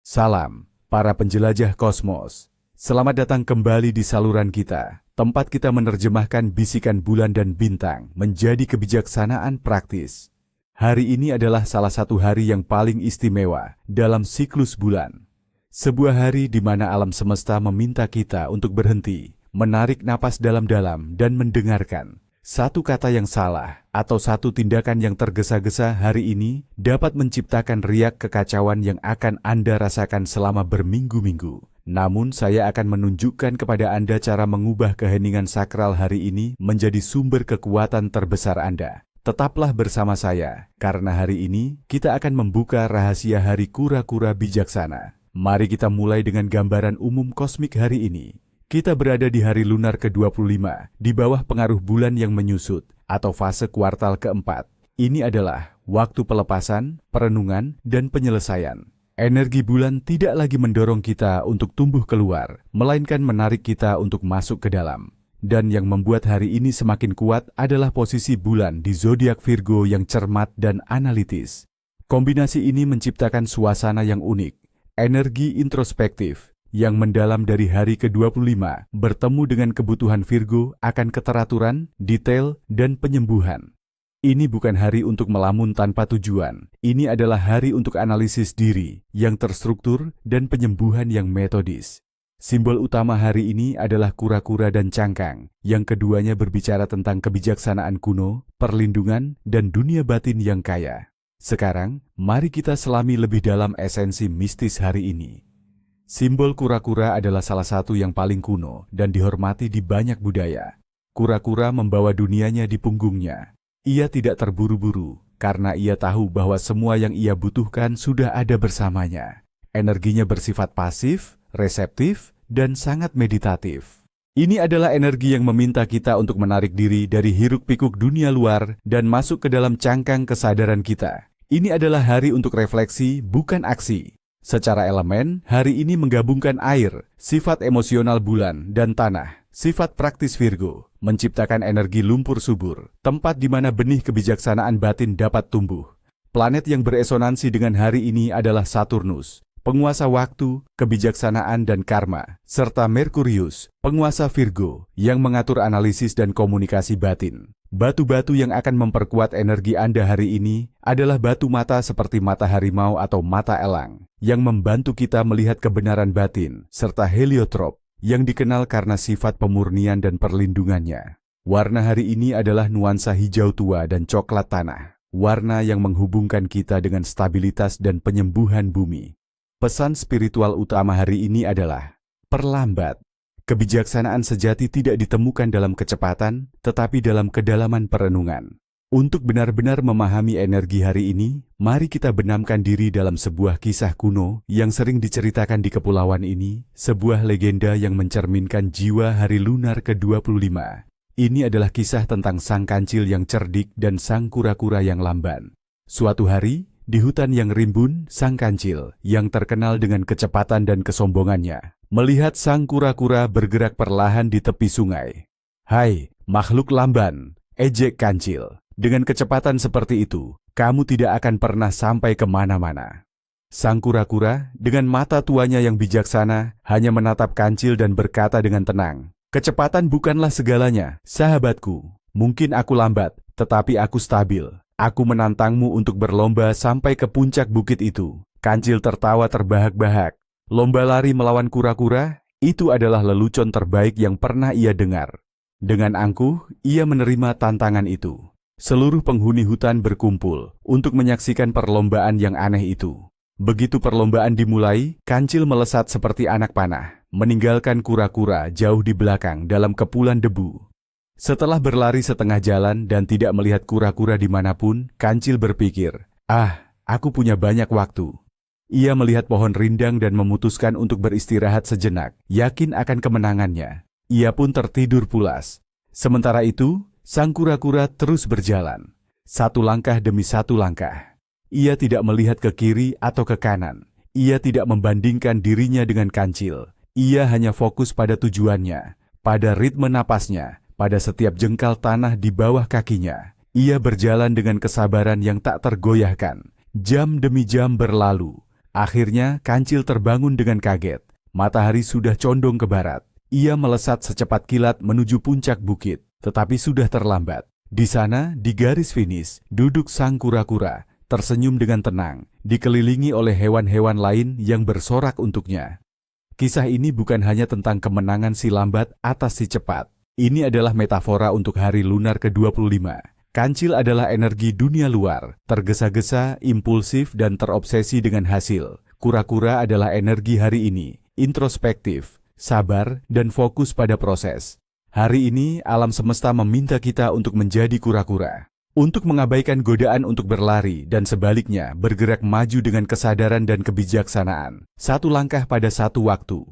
Salam, para penjelajah kosmos. Selamat datang kembali di saluran kita, tempat kita menerjemahkan bisikan bulan dan bintang menjadi kebijaksanaan praktis. Hari ini adalah salah satu hari yang paling istimewa dalam siklus bulan. Sebuah hari di mana alam semesta meminta kita untuk berhenti, menarik napas dalam-dalam dan mendengarkan. Satu kata yang salah atau satu tindakan yang tergesa-gesa hari ini dapat menciptakan riak kekacauan yang akan Anda rasakan selama berminggu-minggu. Namun saya akan menunjukkan kepada Anda cara mengubah keheningan sakral hari ini menjadi sumber kekuatan terbesar Anda. Tetaplah bersama saya, karena hari ini kita akan membuka rahasia hari kura-kura bijaksana. Mari kita mulai dengan gambaran umum kosmik hari ini. Kita berada di hari lunar ke-25, di bawah pengaruh bulan yang menyusut, atau fase kuartal keempat. Ini adalah waktu pelepasan, perenungan, dan penyelesaian. Energi bulan tidak lagi mendorong kita untuk tumbuh keluar, melainkan menarik kita untuk masuk ke dalam. Dan yang membuat hari ini semakin kuat adalah posisi bulan di zodiak Virgo yang cermat dan analitis. Kombinasi ini menciptakan suasana yang unik, energi introspektif, yang mendalam dari hari ke-25 bertemu dengan kebutuhan Virgo akan keteraturan, detail, dan penyembuhan. Ini bukan hari untuk melamun tanpa tujuan. Ini adalah hari untuk analisis diri yang terstruktur dan penyembuhan yang metodis. Simbol utama hari ini adalah kura-kura dan cangkang, yang keduanya berbicara tentang kebijaksanaan kuno, perlindungan, dan dunia batin yang kaya. Sekarang, mari kita selami lebih dalam esensi mistis hari ini. Simbol kura-kura adalah salah satu yang paling kuno dan dihormati di banyak budaya. Kura-kura membawa dunianya di punggungnya. Ia tidak terburu-buru, karena ia tahu bahwa semua yang ia butuhkan sudah ada bersamanya. Energinya bersifat pasif, reseptif, dan sangat meditatif. Ini adalah energi yang meminta kita untuk menarik diri dari hiruk-pikuk dunia luar dan masuk ke dalam cangkang kesadaran kita. Ini adalah hari untuk refleksi, bukan aksi. Secara elemen, hari ini menggabungkan air, sifat emosional bulan, dan tanah, sifat praktis Virgo, menciptakan energi lumpur subur, tempat di mana benih kebijaksanaan batin dapat tumbuh. Planet yang beresonansi dengan hari ini adalah Saturnus, penguasa waktu, kebijaksanaan, dan karma, serta Merkurius, penguasa Virgo, yang mengatur analisis dan komunikasi batin. Batu-batu yang akan memperkuat energi Anda hari ini adalah batu mata seperti mata harimau atau mata elang, yang membantu kita melihat kebenaran batin, serta heliotrop, yang dikenal karena sifat pemurnian dan perlindungannya. Warna hari ini adalah nuansa hijau tua dan coklat tanah, warna yang menghubungkan kita dengan stabilitas dan penyembuhan bumi. Pesan spiritual utama hari ini adalah perlambat. Kebijaksanaan sejati tidak ditemukan dalam kecepatan, tetapi dalam kedalaman perenungan. Untuk benar-benar memahami energi hari ini, mari kita benamkan diri dalam sebuah kisah kuno yang sering diceritakan di kepulauan ini, sebuah legenda yang mencerminkan jiwa hari lunar ke-25. Ini adalah kisah tentang sang kancil yang cerdik dan sang kura-kura yang lamban. Suatu hari, di hutan yang rimbun, sang kancil, yang terkenal dengan kecepatan dan kesombongannya, melihat sang kura-kura bergerak perlahan di tepi sungai. "Hai, makhluk lamban," ejek kancil. "Dengan kecepatan seperti itu, kamu tidak akan pernah sampai kemana-mana." Sang kura-kura, dengan mata tuanya yang bijaksana, hanya menatap kancil dan berkata dengan tenang, "Kecepatan bukanlah segalanya, sahabatku. Mungkin aku lambat, tetapi aku stabil. Aku menantangmu untuk berlomba sampai ke puncak bukit itu." Kancil tertawa terbahak-bahak. Lomba lari melawan kura-kura, itu adalah lelucon terbaik yang pernah ia dengar. Dengan angkuh, ia menerima tantangan itu. Seluruh penghuni hutan berkumpul untuk menyaksikan perlombaan yang aneh itu. Begitu perlombaan dimulai, kancil melesat seperti anak panah, meninggalkan kura-kura jauh di belakang dalam kepulan debu. Setelah berlari setengah jalan dan tidak melihat kura-kura dimanapun, kancil berpikir, aku punya banyak waktu." Ia melihat pohon rindang dan memutuskan untuk beristirahat sejenak, yakin akan kemenangannya. Ia pun tertidur pulas. Sementara itu, sang kura-kura terus berjalan, satu langkah demi satu langkah. Ia tidak melihat ke kiri atau ke kanan. Ia tidak membandingkan dirinya dengan kancil. Ia hanya fokus pada tujuannya, pada ritme napasnya, pada setiap jengkal tanah di bawah kakinya. Ia berjalan dengan kesabaran yang tak tergoyahkan. Jam demi jam berlalu. Akhirnya, Kancil terbangun dengan kaget. Matahari sudah condong ke barat. Ia melesat secepat kilat menuju puncak bukit, tetapi sudah terlambat. Di sana, di garis finish, duduk sang kura-kura, tersenyum dengan tenang, dikelilingi oleh hewan-hewan lain yang bersorak untuknya. Kisah ini bukan hanya tentang kemenangan si lambat atas si cepat. Ini adalah metafora untuk hari lunar ke-25. Kancil adalah energi dunia luar, tergesa-gesa, impulsif, dan terobsesi dengan hasil. Kura-kura adalah energi hari ini, introspektif, sabar, dan fokus pada proses. Hari ini, alam semesta meminta kita untuk menjadi kura-kura. Untuk mengabaikan godaan untuk berlari dan sebaliknya bergerak maju dengan kesadaran dan kebijaksanaan. Satu langkah pada satu waktu.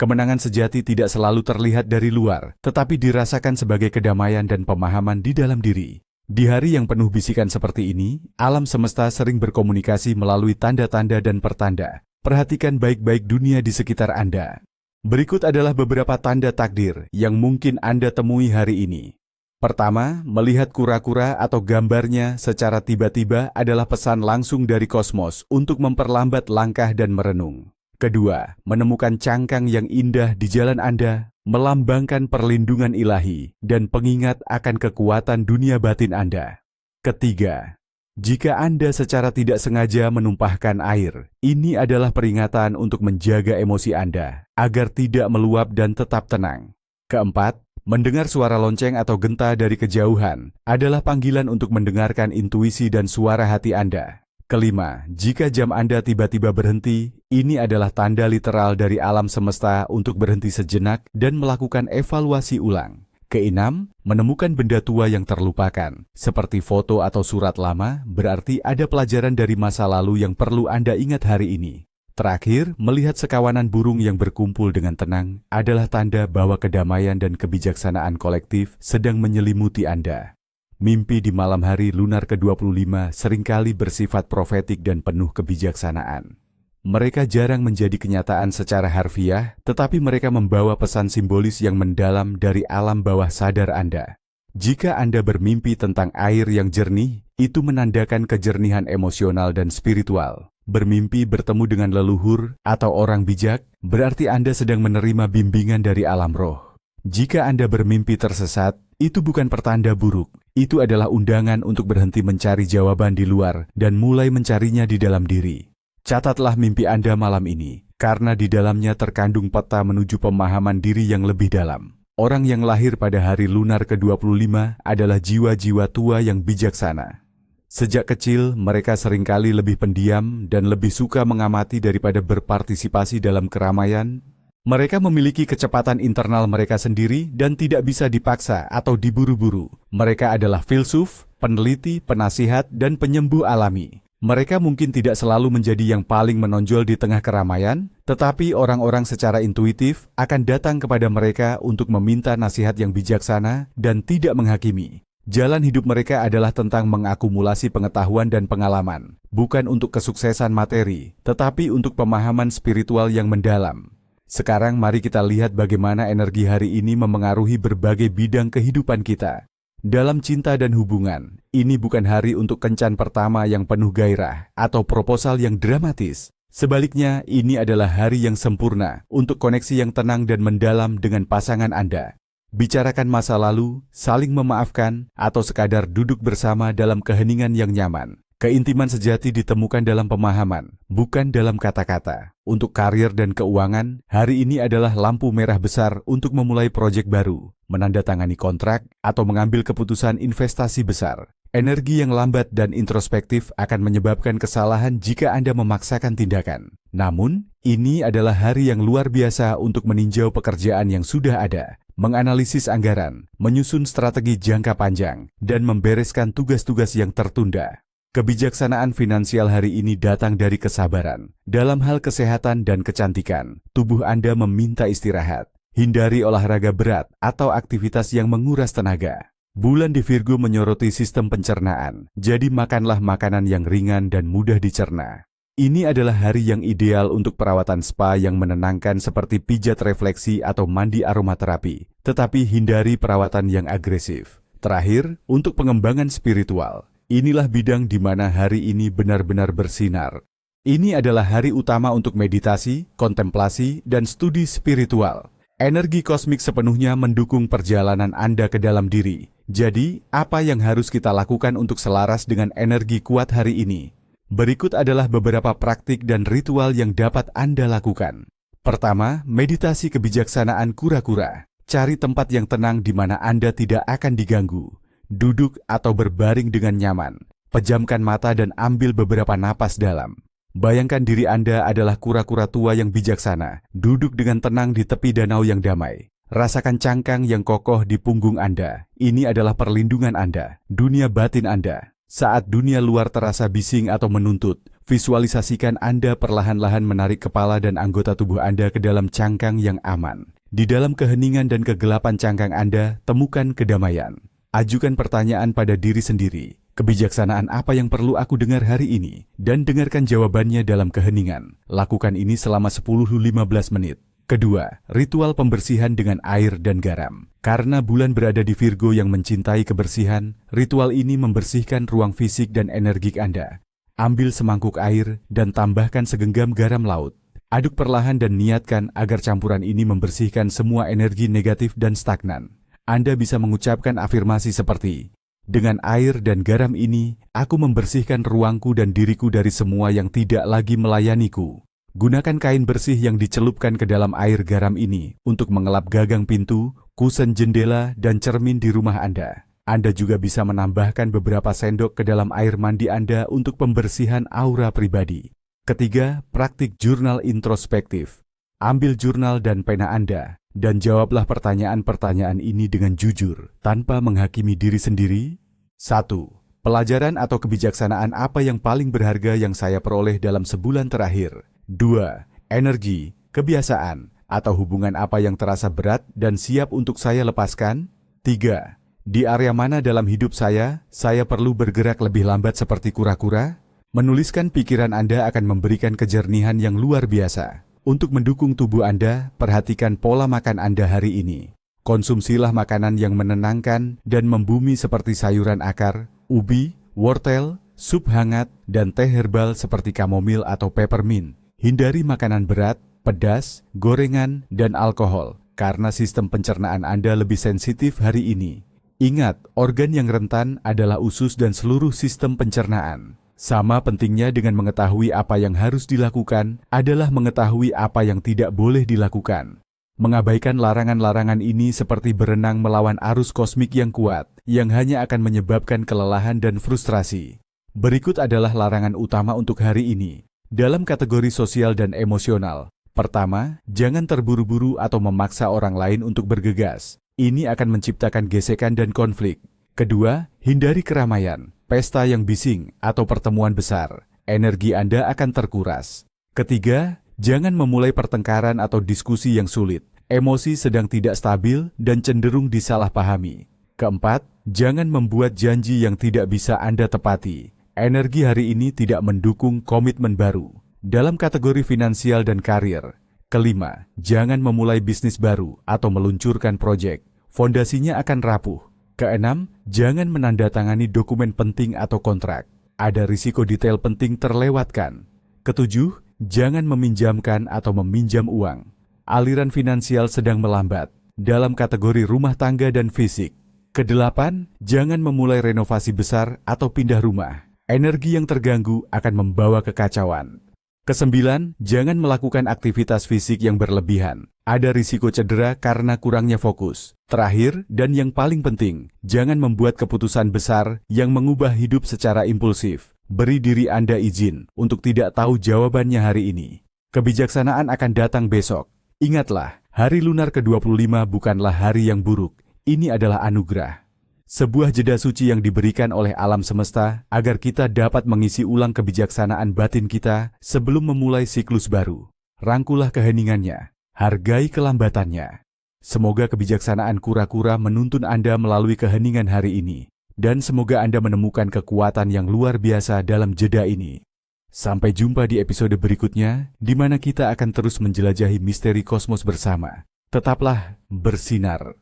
Kemenangan sejati tidak selalu terlihat dari luar, tetapi dirasakan sebagai kedamaian dan pemahaman di dalam diri. Di hari yang penuh bisikan seperti ini, alam semesta sering berkomunikasi melalui tanda-tanda dan pertanda. Perhatikan baik-baik dunia di sekitar Anda. Berikut adalah beberapa tanda takdir yang mungkin Anda temui hari ini. Pertama, melihat kura-kura atau gambarnya secara tiba-tiba adalah pesan langsung dari kosmos untuk memperlambat langkah dan merenung. Kedua, menemukan cangkang yang indah di jalan Anda, melambangkan perlindungan ilahi dan pengingat akan kekuatan dunia batin Anda. Ketiga, jika Anda secara tidak sengaja menumpahkan air, ini adalah peringatan untuk menjaga emosi Anda, agar tidak meluap dan tetap tenang. Keempat, mendengar suara lonceng atau genta dari kejauhan adalah panggilan untuk mendengarkan intuisi dan suara hati Anda. Kelima, jika jam Anda tiba-tiba berhenti, ini adalah tanda literal dari alam semesta untuk berhenti sejenak dan melakukan evaluasi ulang. Keenam, menemukan benda tua yang terlupakan, seperti foto atau surat lama, berarti ada pelajaran dari masa lalu yang perlu Anda ingat hari ini. Terakhir, melihat sekawanan burung yang berkumpul dengan tenang adalah tanda bahwa kedamaian dan kebijaksanaan kolektif sedang menyelimuti Anda. Mimpi di malam hari lunar ke-25 seringkali bersifat profetik dan penuh kebijaksanaan. Mereka jarang menjadi kenyataan secara harfiah, tetapi mereka membawa pesan simbolis yang mendalam dari alam bawah sadar Anda. Jika Anda bermimpi tentang air yang jernih, itu menandakan kejernihan emosional dan spiritual. Bermimpi bertemu dengan leluhur atau orang bijak, berarti Anda sedang menerima bimbingan dari alam roh. Jika Anda bermimpi tersesat, itu bukan pertanda buruk. Itu adalah undangan untuk berhenti mencari jawaban di luar dan mulai mencarinya di dalam diri. Catatlah mimpi Anda malam ini, karena di dalamnya terkandung peta menuju pemahaman diri yang lebih dalam. Orang yang lahir pada hari lunar ke-25 adalah jiwa-jiwa tua yang bijaksana. Sejak kecil, mereka seringkali lebih pendiam dan lebih suka mengamati daripada berpartisipasi dalam keramaian. Mereka memiliki kecepatan internal mereka sendiri dan tidak bisa dipaksa atau diburu-buru. Mereka adalah filsuf, peneliti, penasihat, dan penyembuh alami. Mereka mungkin tidak selalu menjadi yang paling menonjol di tengah keramaian, tetapi orang-orang secara intuitif akan datang kepada mereka untuk meminta nasihat yang bijaksana dan tidak menghakimi. Jalan hidup mereka adalah tentang mengakumulasi pengetahuan dan pengalaman, bukan untuk kesuksesan materi, tetapi untuk pemahaman spiritual yang mendalam. Sekarang mari kita lihat bagaimana energi hari ini memengaruhi berbagai bidang kehidupan kita. Dalam cinta dan hubungan, ini bukan hari untuk kencan pertama yang penuh gairah atau proposal yang dramatis. Sebaliknya, ini adalah hari yang sempurna untuk koneksi yang tenang dan mendalam dengan pasangan Anda. Bicarakan masa lalu, saling memaafkan, atau sekadar duduk bersama dalam keheningan yang nyaman. Keintiman sejati ditemukan dalam pemahaman, bukan dalam kata-kata. Untuk karir dan keuangan, hari ini adalah lampu merah besar untuk memulai proyek baru, menandatangani kontrak, atau mengambil keputusan investasi besar. Energi yang lambat dan introspektif akan menyebabkan kesalahan jika Anda memaksakan tindakan. Namun, ini adalah hari yang luar biasa untuk meninjau pekerjaan yang sudah ada, menganalisis anggaran, menyusun strategi jangka panjang, dan membereskan tugas-tugas yang tertunda. Kebijaksanaan finansial hari ini datang dari kesabaran. Dalam hal kesehatan dan kecantikan, tubuh Anda meminta istirahat. Hindari olahraga berat atau aktivitas yang menguras tenaga. Bulan di Virgo menyoroti sistem pencernaan, jadi makanlah makanan yang ringan dan mudah dicerna. Ini adalah hari yang ideal untuk perawatan spa yang menenangkan seperti pijat refleksi atau mandi aromaterapi, tetapi hindari perawatan yang agresif. Terakhir, untuk pengembangan spiritual. Inilah bidang di mana hari ini benar-benar bersinar. Ini adalah hari utama untuk meditasi, kontemplasi, dan studi spiritual. Energi kosmik sepenuhnya mendukung perjalanan Anda ke dalam diri. Jadi, apa yang harus kita lakukan untuk selaras dengan energi kuat hari ini? Berikut adalah beberapa praktik dan ritual yang dapat Anda lakukan. Pertama, meditasi kebijaksanaan kura-kura. Cari tempat yang tenang di mana Anda tidak akan diganggu. Duduk atau berbaring dengan nyaman. Pejamkan mata dan ambil beberapa napas dalam. Bayangkan diri Anda adalah kura-kura tua yang bijaksana, duduk dengan tenang di tepi danau yang damai. Rasakan cangkang yang kokoh di punggung Anda. Ini adalah perlindungan Anda, dunia batin Anda. Saat dunia luar terasa bising atau menuntut, visualisasikan Anda perlahan-lahan menarik kepala dan anggota tubuh Anda ke dalam cangkang yang aman. Di dalam keheningan dan kegelapan cangkang Anda, temukan kedamaian. Ajukan pertanyaan pada diri sendiri. Kebijaksanaan apa yang perlu aku dengar hari ini? Dan dengarkan jawabannya dalam keheningan. Lakukan ini selama 10-15 menit. Kedua, ritual pembersihan dengan air dan garam. Karena bulan berada di Virgo yang mencintai kebersihan, ritual ini membersihkan ruang fisik dan energik Anda. Ambil semangkuk air dan tambahkan segenggam garam laut. Aduk perlahan dan niatkan agar campuran ini membersihkan semua energi negatif dan stagnan. Anda bisa mengucapkan afirmasi seperti, dengan air dan garam ini, aku membersihkan ruangku dan diriku dari semua yang tidak lagi melayaniku. Gunakan kain bersih yang dicelupkan ke dalam air garam ini untuk mengelap gagang pintu, kusen jendela, dan cermin di rumah Anda. Anda juga bisa menambahkan beberapa sendok ke dalam air mandi Anda untuk pembersihan aura pribadi. Ketiga, praktik jurnal introspektif. Ambil jurnal dan pena Anda, dan jawablah pertanyaan-pertanyaan ini dengan jujur, tanpa menghakimi diri sendiri. 1. Pelajaran atau kebijaksanaan apa yang paling berharga yang saya peroleh dalam sebulan terakhir? 2. Energi, kebiasaan, atau hubungan apa yang terasa berat dan siap untuk saya lepaskan? 3. Di area mana dalam hidup saya perlu bergerak lebih lambat seperti kura-kura? Menuliskan pikiran Anda akan memberikan kejernihan yang luar biasa. Untuk mendukung tubuh Anda, perhatikan pola makan Anda hari ini. Konsumsilah makanan yang menenangkan dan membumi seperti sayuran akar, ubi, wortel, sup hangat, dan teh herbal seperti kamomil atau peppermint. Hindari makanan berat, pedas, gorengan, dan alkohol, karena sistem pencernaan Anda lebih sensitif hari ini. Ingat, organ yang rentan adalah usus dan seluruh sistem pencernaan. Sama pentingnya dengan mengetahui apa yang harus dilakukan adalah mengetahui apa yang tidak boleh dilakukan. Mengabaikan larangan-larangan ini seperti berenang melawan arus kosmik yang kuat, yang hanya akan menyebabkan kelelahan dan frustrasi. Berikut adalah larangan utama untuk hari ini. Dalam kategori sosial dan emosional. Pertama, jangan terburu-buru atau memaksa orang lain untuk bergegas. Ini akan menciptakan gesekan dan konflik. Kedua, hindari keramaian, pesta yang bising, atau pertemuan besar. Energi Anda akan terkuras. Ketiga, jangan memulai pertengkaran atau diskusi yang sulit. Emosi sedang tidak stabil dan cenderung disalahpahami. Keempat, jangan membuat janji yang tidak bisa Anda tepati. Energi hari ini tidak mendukung komitmen baru. Dalam kategori finansial dan karir. Kelima, jangan memulai bisnis baru atau meluncurkan proyek. Fondasinya akan rapuh. Keenam, jangan menandatangani dokumen penting atau kontrak. Ada risiko detail penting terlewatkan. Ketujuh, jangan meminjamkan atau meminjam uang. Aliran finansial sedang melambat dalam kategori rumah tangga dan fisik. Kedelapan, jangan memulai renovasi besar atau pindah rumah. Energi yang terganggu akan membawa kekacauan. Kesembilan, jangan melakukan aktivitas fisik yang berlebihan. Ada risiko cedera karena kurangnya fokus. Terakhir, dan yang paling penting, jangan membuat keputusan besar yang mengubah hidup secara impulsif. Beri diri Anda izin untuk tidak tahu jawabannya hari ini. Kebijaksanaan akan datang besok. Ingatlah, hari lunar ke-25 bukanlah hari yang buruk. Ini adalah anugerah. Sebuah jeda suci yang diberikan oleh alam semesta agar kita dapat mengisi ulang kebijaksanaan batin kita sebelum memulai siklus baru. Rangkulah keheningannya, hargai kelambatannya. Semoga kebijaksanaan kura-kura menuntun Anda melalui keheningan hari ini. Dan semoga Anda menemukan kekuatan yang luar biasa dalam jeda ini. Sampai jumpa di episode berikutnya, di mana kita akan terus menjelajahi misteri kosmos bersama. Tetaplah bersinar.